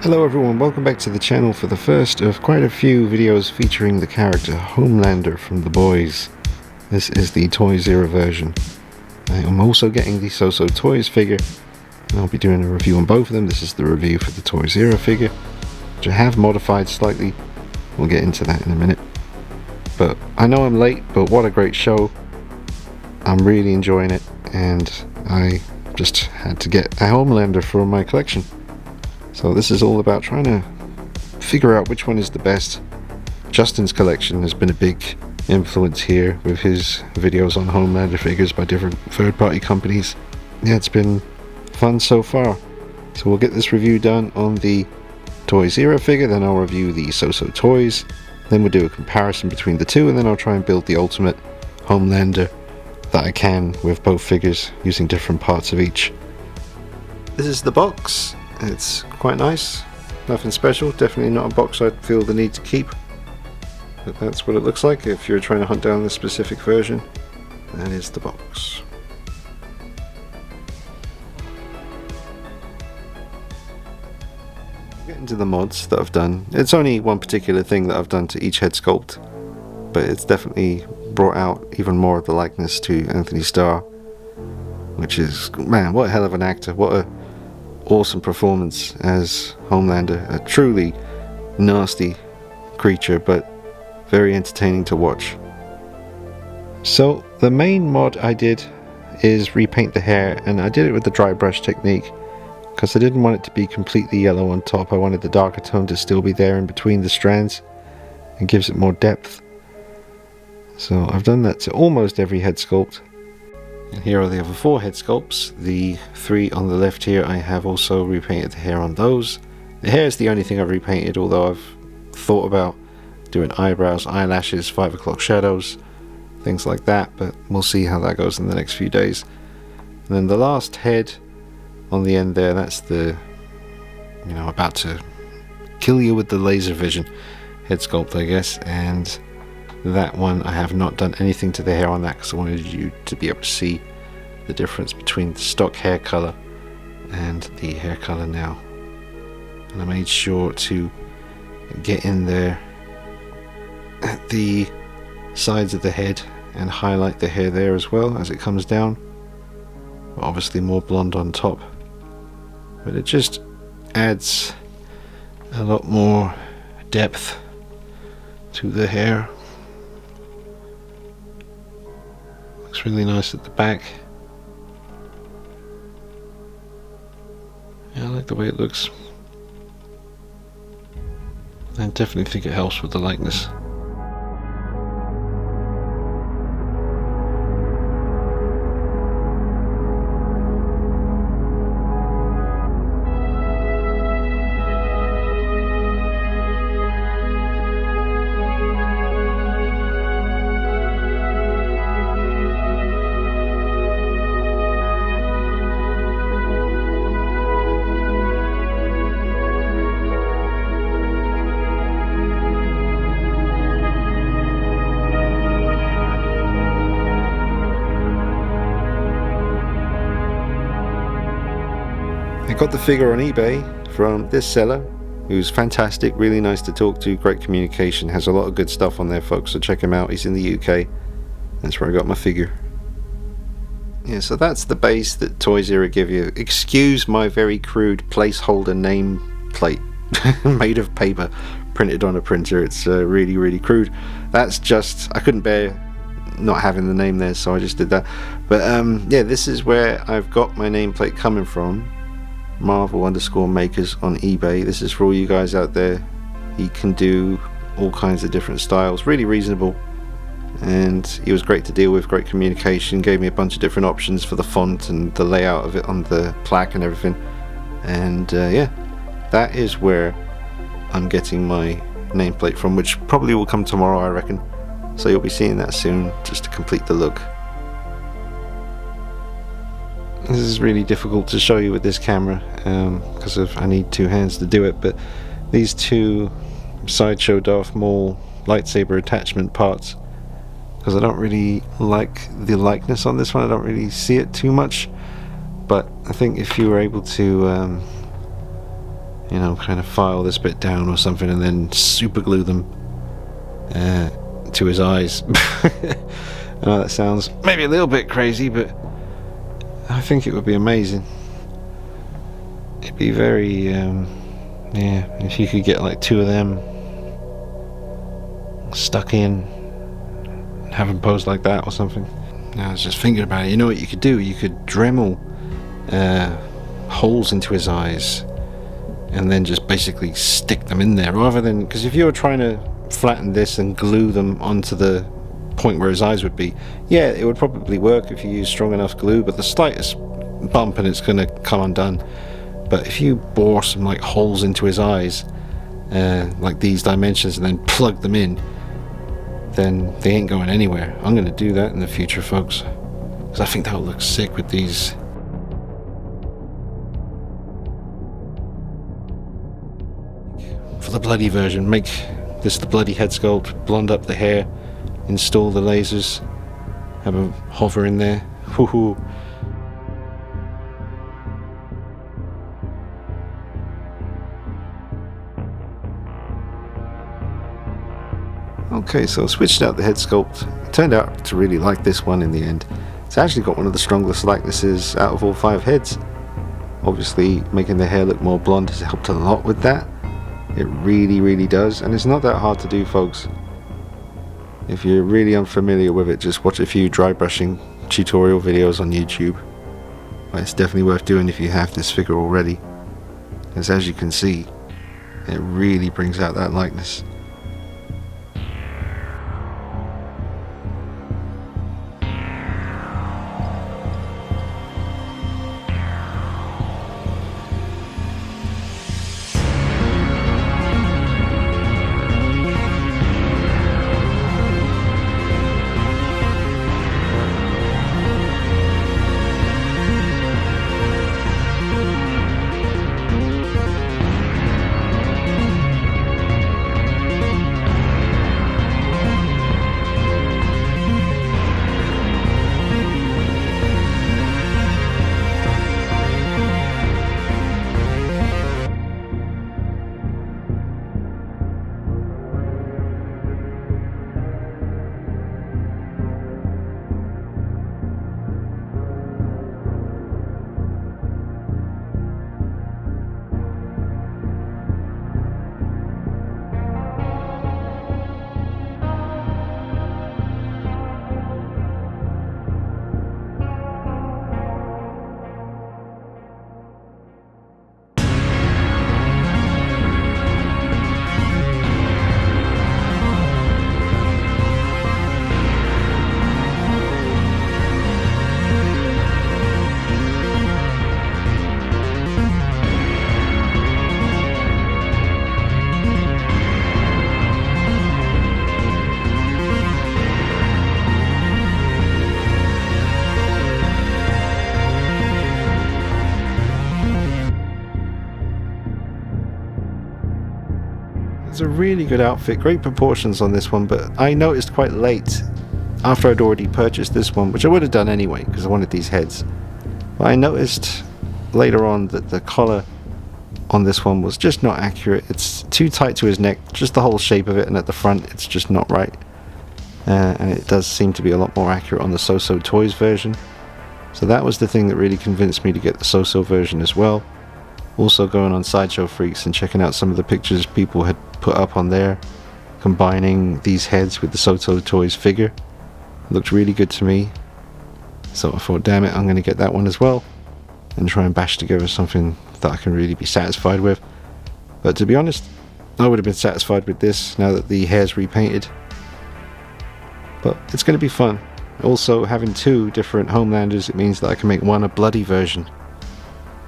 Hello everyone, welcome back to the channel for the first of quite a few videos featuring the character Homelander from The Boys. This is the Toy Zero version. I am also getting the So-So Toys figure, and I'll be doing a review on both of them. This is the review for the Toy Zero figure, which I have modified slightly. We'll get into that in a minute. But I know I'm late, but what a great show. I'm really enjoying it, and I just had to get a Homelander for my collection. So this is all about trying to figure out which one is the best. Justin's collection has been a big influence here with his videos on Homelander figures by different third-party companies. Yeah, it's been fun so far. So we'll get this review done on the Toy Zero figure, then I'll review the So-So Toys, then we'll do a comparison between the two, and then I'll try and build the ultimate Homelander that I can with both figures using different parts of each. This is the box. It's quite nice, nothing special, definitely not a box I'd feel the need to keep, but that's what it looks like if you're trying to hunt down this specific version. That is the box. Get into the mods that I've done. It's only one particular thing that I've done to each head sculpt, but it's definitely brought out even more of the likeness to Anthony Starr, which is, man, what a hell of an actor, what a awesome performance as Homelander. A truly nasty creature, but very entertaining to watch. So the main mod I did is repaint the hair, and I did it with the dry brush technique because I didn't want it to be completely yellow on top. I wanted the darker tone to still be there in between the strands. It gives it more depth. So I've done that to almost every head sculpt. And here are the other four head sculpts. The three on the left here, I have also repainted the hair on those. The hair is the only thing I've repainted, although I've thought about doing eyebrows, eyelashes, 5 o'clock shadows, things like that, but we'll see how that goes in the next few days. And then the last head on the end there, that's the, you know, about to kill you with the laser vision head sculpt, I guess. And that one, I have not done anything to the hair on that because I wanted you to be able to see the difference between the stock hair color and the hair color now. And I made sure to get in there at the sides of the head and highlight the hair there as well as it comes down. Obviously more blonde on top, but it just adds a lot more depth to the hair. Looks really nice at the back. Yeah, I like the way it looks. I definitely think it helps with the likeness. I got the figure on eBay from this seller who's fantastic, really nice to talk to, great communication, has a lot of good stuff on there, folks, so check him out. He's in the UK. That's where I got my figure. Yeah, so that's the base that Toy Zero give you. Excuse my very crude placeholder name plate made of paper printed on a printer. It's really crude. That's just, I couldn't bear not having the name there, so I just did that. But yeah, this is where I've got my nameplate coming from. Marvel_makers on eBay. This is for all you guys out there. He can do all kinds of different styles, really reasonable, and he was great to deal with, great communication, gave me a bunch of different options for the font and the layout of it on the plaque and everything. And yeah, that is where I'm getting my nameplate from, which probably will come tomorrow, I reckon, so you'll be seeing that soon just to complete the look. This is really difficult to show you with this camera because I need two hands to do it, but these two Sideshow Darth Maul lightsaber attachment parts, because I don't really like the likeness on this one, I don't really see it too much, but I think if you were able to you know, kind of file this bit down or something and then super glue them to his eyes. I know that sounds maybe a little bit crazy, but I think it would be amazing. It'd be very, yeah, if you could get like 2 of them stuck in and have them posed like that or something. Now I was just thinking about it, you know what you could do? You could Dremel holes into his eyes and then just basically stick them in there, rather than, because if you were trying to flatten this and glue them onto the point where his eyes would be, yeah, it would probably work if you use strong enough glue, but the slightest bump and it's going to come undone. But if you bore some like holes into his eyes, like these dimensions, and then plug them in, then they ain't going anywhere. I'm going to do that in the future, folks, because I think that will look sick with these. For the bloody version, make this the bloody head sculpt, blonde up the hair, install the lasers, have a hover in there. Woohoo! Okay, so I switched out the head sculpt. I turned out to really like this one in the end. It's actually got one of the strongest likenesses out of all 5 heads. Obviously, making the hair look more blonde has helped a lot with that. It really does, and it's not that hard to do, folks. If you're really unfamiliar with it, just watch a few dry brushing tutorial videos on YouTube. But it's definitely worth doing if you have this figure already, because as you can see, it really brings out that likeness. It's a really good outfit, great proportions on this one, but I noticed quite late, after I'd already purchased this one, which I would have done anyway because I wanted these heads, but I noticed later on that the collar on this one was just not accurate. It's too tight to his neck, just the whole shape of it, and at the front it's just not right. And it does seem to be a lot more accurate on the So-So Toys version. So that was the thing that really convinced me to get the So-So version as well. Also going on Sideshow Freaks and checking out some of the pictures people had put up on there, combining these heads with the So-So Toys figure. It looked really good to me. So I thought, damn it, I'm going to get that one as well and try and bash together something that I can really be satisfied with. But to be honest, I would have been satisfied with this now that the hair's repainted. But it's going to be fun. Also, having 2 different Homelanders, it means that I can make one a bloody version,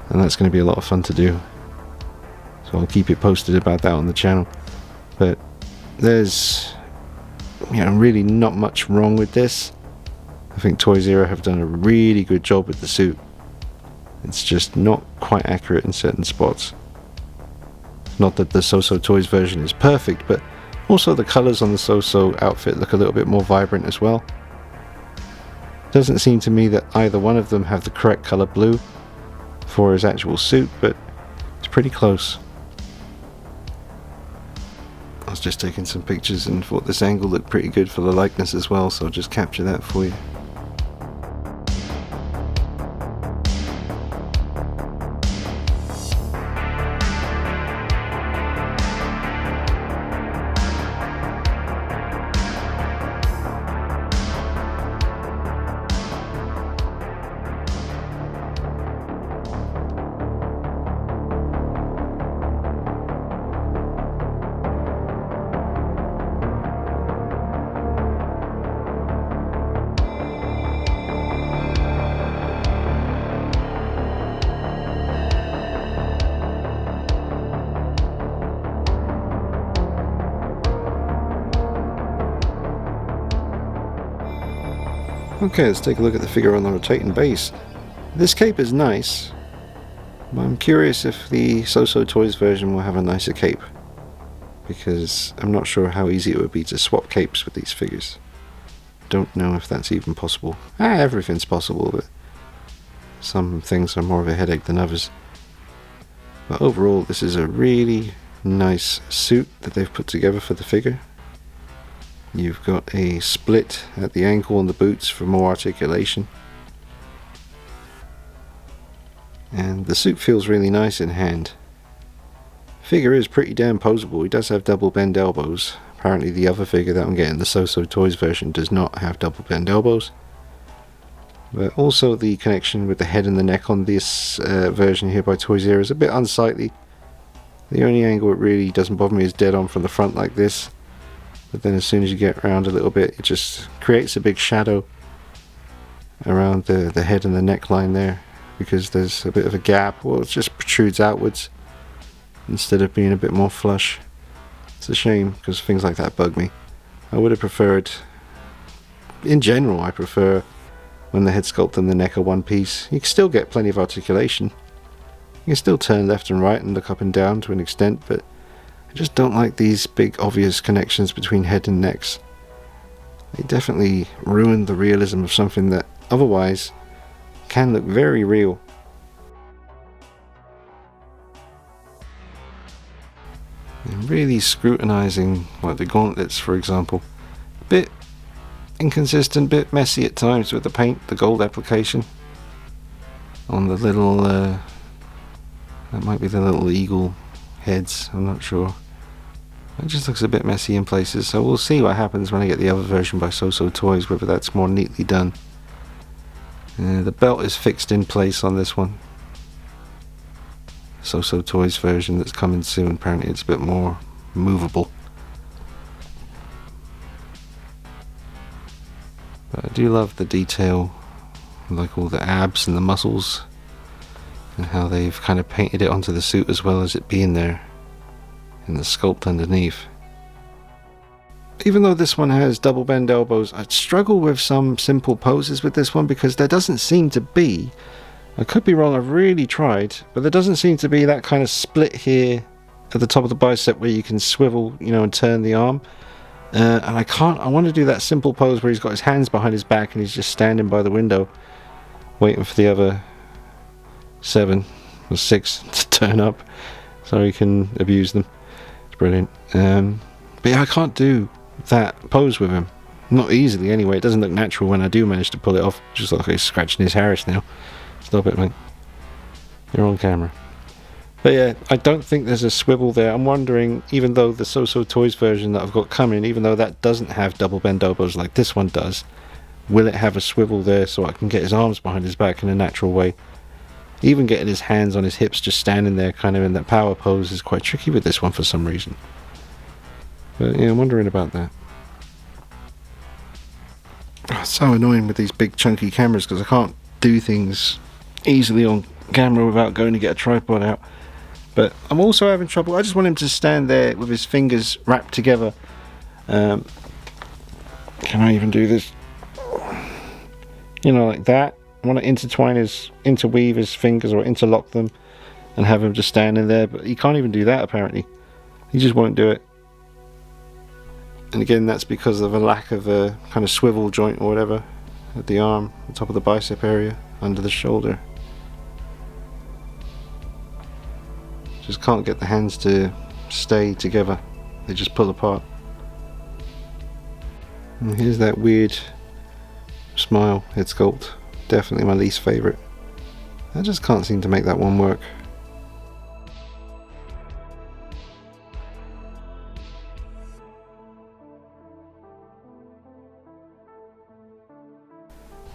and that's going to be a lot of fun to do. So I'll keep it posted about that on the channel. But there's, really not much wrong with this. I think Toys R Us have done a really good job with the suit. It's just not quite accurate in certain spots. Not that the So-So Toys version is perfect, but also the colours on the So-So outfit look a little bit more vibrant as well. Doesn't seem to me that either one of them have the correct colour blue for his actual suit, but it's pretty close. just taking some pictures and thought this angle looked pretty good for the likeness as well, so I'll just capture that for you. Okay, let's take a look at the figure on the rotating base. This cape is nice, but I'm curious if the So-So Toys version will have a nicer cape, because I'm not sure how easy it would be to swap capes with these figures. Don't know if that's even possible. Everything's possible, but some things are more of a headache than others. But overall, this is a really nice suit that they've put together for the figure. You've got a split at the ankle on the boots for more articulation. And the suit feels really nice in hand. Figure is pretty damn poseable. He does have double bend elbows. Apparently the other figure that I'm getting, the So-So Toys version, does not have double bend elbows. But also the connection with the head and the neck on this version here by Toys R Us is a bit unsightly. The only angle it really doesn't bother me is dead on from the front like this. But then as soon as you get around a little bit, it just creates a big shadow around the head and the neckline there, because there's a bit of a gap. Well, it just protrudes outwards instead of being a bit more flush. It's a shame, because things like that bug me. I would have preferred, in general, I prefer when the head sculpt and the neck are one piece. You can still get plenty of articulation. You can still turn left and right and look up and down to an extent, but I just don't like these big obvious connections between head and necks. They definitely ruin the realism of something that otherwise can look very real. And really scrutinizing, like the gauntlets for example, a bit inconsistent, bit messy at times with the paint, the gold application on the little, that might be the little eagle heads, I'm not sure. It just looks a bit messy in places, so we'll see what happens when I get the other version by So-So Toys, whether that's more neatly done. The belt is fixed in place on this one. So-So Toys version that's coming soon, apparently it's a bit more movable. But I do love the detail, like all the abs and the muscles, and how they've kind of painted it onto the suit as well as it being there in the sculpt underneath. Even though this one has double bend elbows, I struggle with some simple poses with this one, because there doesn't seem to be, I could be wrong, I've really tried, but there doesn't seem to be that kind of split here at the top of the bicep where you can swivel, you know, and turn the arm. And I want to do that simple pose where he's got his hands behind his back and he's just standing by the window waiting for the other 7 or 6 to turn up so he can abuse them. It's brilliant. But yeah, I can't do that pose with him, not easily anyway. It doesn't look natural when I do manage to pull it off. Just like he's scratching his Harris now. Stop it, mate, you're on camera. But yeah, I don't think there's a swivel there. I'm wondering, even though the So-So Toys version that I've got coming, even though that doesn't have double bend elbows like this one does, will it have a swivel there so I can get his arms behind his back in a natural way? Even getting his hands on his hips just standing there kind of in that power pose is quite tricky with this one for some reason. But yeah, I'm wondering about that. It's so annoying with these big chunky cameras because I can't do things easily on camera without going to get a tripod out. But I'm also having trouble. I just want him to stand there with his fingers wrapped together. Can I even do this? You know, like that. I want to interweave his fingers or interlock them and have him just standing there. But he can't even do that apparently. He just won't do it. And again, that's because of a lack of a kind of swivel joint or whatever at the arm, the top of the bicep area, under the shoulder. Just can't get the hands to stay together they just pull apart. And here's that weird smile head sculpt. Definitely my least favourite. I just can't seem to make that one work.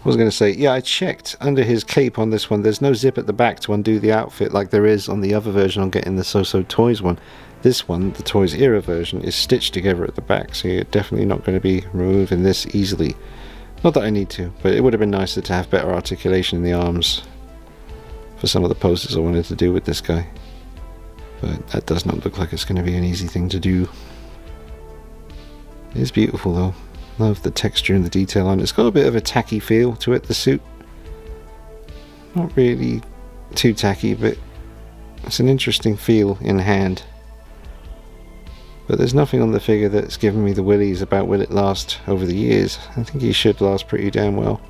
I was going to say, yeah, I checked under his cape on this one. There's no zip at the back to undo the outfit like there is on the other version on getting the So Toys one. This one, the Toys Era version, is stitched together at the back, so you're definitely not going to be removing this easily. Not that I need to, but it would have been nicer to have better articulation in the arms for some of the poses I wanted to do with this guy. But that does not look like it's going to be an easy thing to do. It is beautiful though. Love the texture and the detail on it. It's got a bit of a tacky feel to it, the suit. Not really too tacky, but it's an interesting feel in hand. But there's nothing on the figure that's given me the willies about will it last over the years. I think he should last pretty damn well.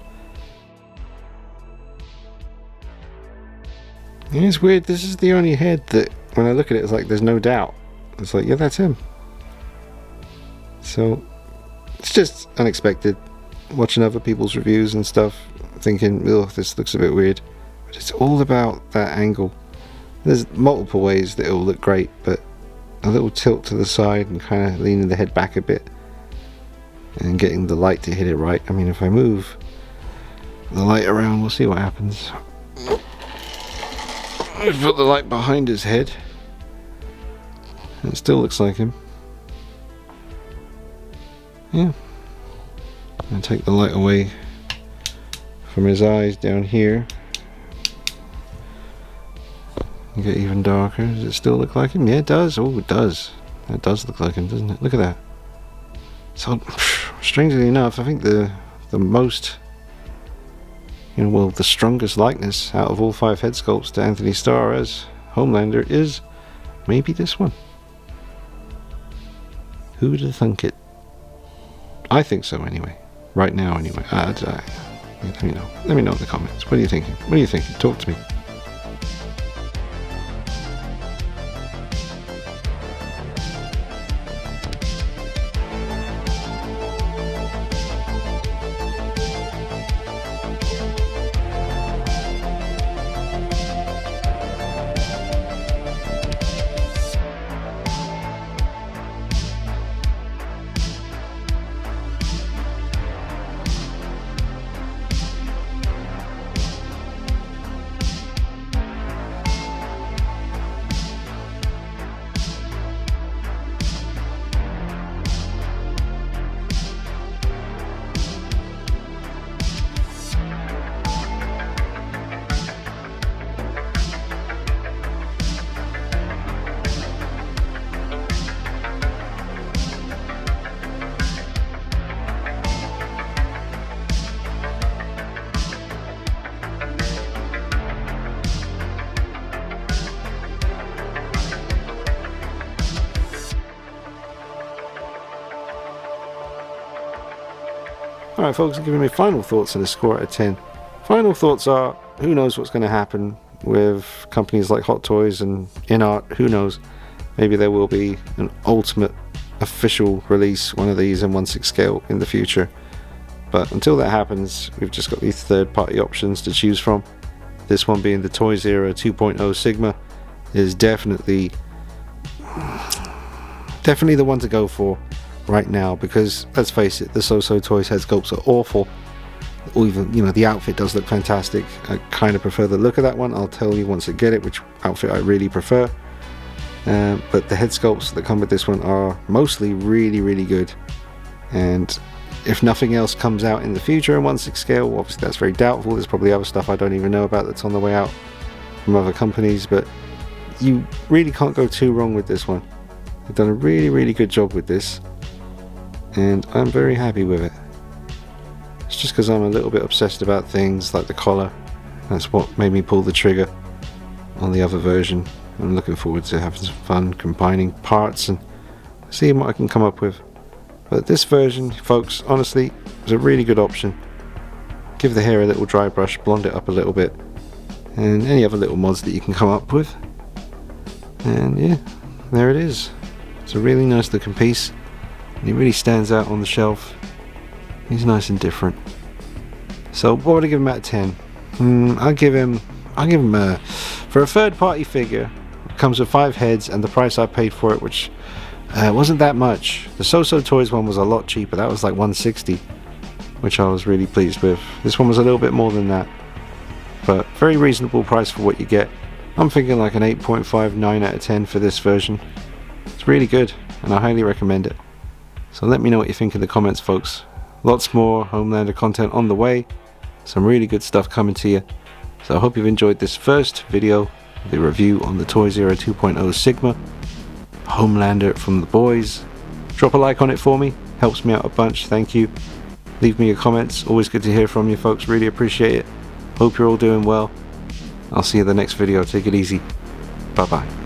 And it's weird, this is the only head that when I look at it, it's like there's no doubt. It's like, yeah, that's him. So it's just unexpected. Watching other people's reviews and stuff, thinking, oh, this looks a bit weird. But it's all about that angle. There's multiple ways that it'll look great, but a little tilt to the side and kind of leaning the head back a bit and getting the light to hit it right. I mean, if I move the light around, we'll see what happens. I put the light behind his head. It still looks like him. Yeah. And take the light away from his eyes down here. And get even darker. Does it still look like him? Yeah, it does. Oh, it does. That does look like him, doesn't it? Look at that. So, strangely enough, I think the most, well, the strongest likeness out of all 5 head sculpts to Anthony Starr as Homelander is maybe this one. Who'd have thunk it? I think so anyway. Right now anyway. Let me know. Let me know in the comments. What are you thinking? What are you thinking? Talk to me. Alright folks, I'm giving my final thoughts on a score out of 10. Final thoughts are, who knows what's going to happen with companies like Hot Toys and InArt, who knows. Maybe there will be an ultimate official release, one of these in 1/6 scale in the future. But until that happens, we've just got these third-party options to choose from. This one being the Toys Era 2.0 Sigma is definitely the one to go for right now, because let's face it, the So Toys head sculpts are awful. Or even, the outfit does look fantastic. I kind of prefer the look of that one. I'll tell you once I get it which outfit I really prefer. But the head sculpts that come with this one are mostly really good. And if nothing else comes out in the future in 1/6 scale, obviously that's very doubtful. There's probably other stuff I don't even know about that's on the way out from other companies, but you really can't go too wrong with this one. They've done a really good job with this, and I'm very happy with it. It's just because I'm a little bit obsessed about things like the collar. That's what made me pull the trigger on the other version. I'm looking forward to having some fun combining parts and seeing what I can come up with. But this version, folks, honestly, was a really good option. Give the hair a little dry brush, blonde it up a little bit, and any other little mods that you can come up with. And yeah, there it is. It's a really nice looking piece, and he really stands out on the shelf. He's nice and different. So what would I give him out of 10? I'll give him for a third party figure. It comes with 5 heads, and the price I paid for it, which wasn't that much. The So-So Toys one was a lot cheaper. That was like $160, which I was really pleased with. This one was a little bit more than that, but very reasonable price for what you get. I'm thinking like an 8.5, 9 out of 10 for this version. It's really good, and I highly recommend it. So let me know what you think in the comments, folks. Lots more Homelander content on the way. Some really good stuff coming to you. So I hope you've enjoyed this first video, the review on the Toys Era 2.0 Sigma Homelander from The Boys. Drop a like on it for me, helps me out a bunch, thank you. Leave me your comments, always good to hear from you folks, really appreciate it. Hope you're all doing well. I'll see you in the next video, take it easy. Bye bye.